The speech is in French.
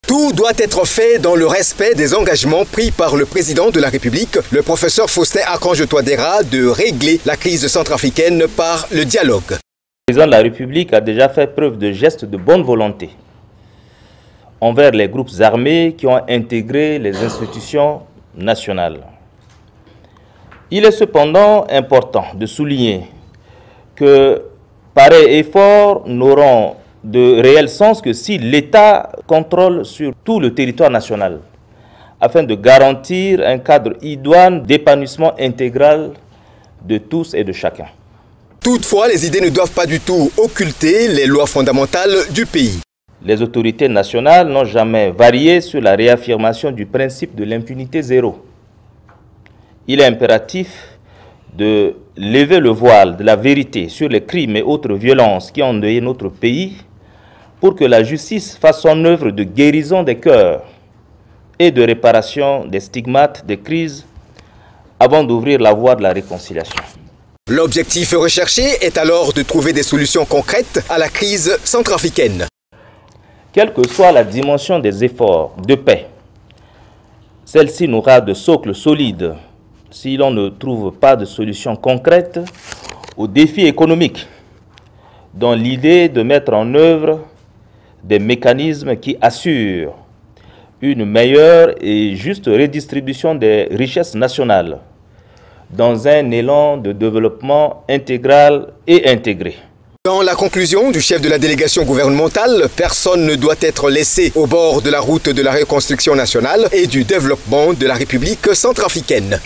Tout doit être fait dans le respect des engagements pris par le président de la République, le professeur Faustin Archange Touadéra, de régler la crise centrafricaine par le dialogue. Le président de la République a déjà fait preuve de gestes de bonne volonté envers les groupes armés qui ont intégré les institutions nationales. Il est cependant important de souligner que pareils efforts n'auront de réel sens que si l'État contrôle sur tout le territoire national, afin de garantir un cadre idoine d'épanouissement intégral de tous et de chacun. Toutefois, les idées ne doivent pas du tout occulter les lois fondamentales du pays. Les autorités nationales n'ont jamais varié sur la réaffirmation du principe de l'impunité zéro. Il est impératif de lever le voile de la vérité sur les crimes et autres violences qui ont endeuillé notre pays pour que la justice fasse son œuvre de guérison des cœurs et de réparation des stigmates des crises avant d'ouvrir la voie de la réconciliation. L'objectif recherché est alors de trouver des solutions concrètes à la crise centrafricaine. Quelle que soit la dimension des efforts de paix, celle-ci n'aura de socle solide si l'on ne trouve pas de solution concrète aux défis économiques, dont l'idée de mettre en œuvre des mécanismes qui assurent une meilleure et juste redistribution des richesses nationales dans un élan de développement intégral et intégré. Dans la conclusion du chef de la délégation gouvernementale, personne ne doit être laissé au bord de la route de la reconstruction nationale et du développement de la République centrafricaine.